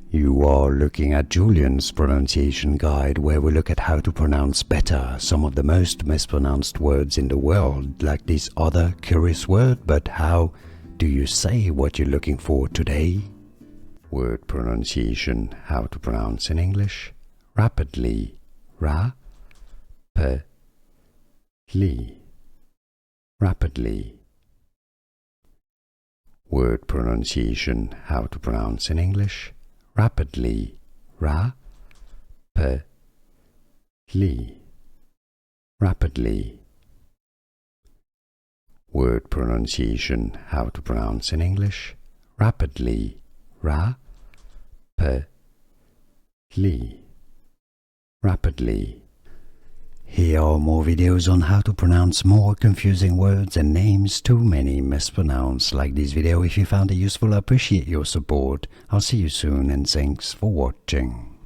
You are looking at Julian's pronunciation guide, where we look at how to pronounce better some of the most mispronounced words in the world, like this other curious word. But how do you say what you're looking for today? Word pronunciation, how to pronounce in English. Rapidly. Ra-pe-li. Rapidly. Word pronunciation, how to pronounce in English. Rapidly. Ra-pe-li. Rapidly. Word pronunciation, how to pronounce in English. Rapidly. Ra-pe-li. Rapidly. Here are more videos on how to pronounce more confusing words and names too many mispronounced. Like this video if you found it useful. I appreciate your support. I'll see you soon and thanks for watching.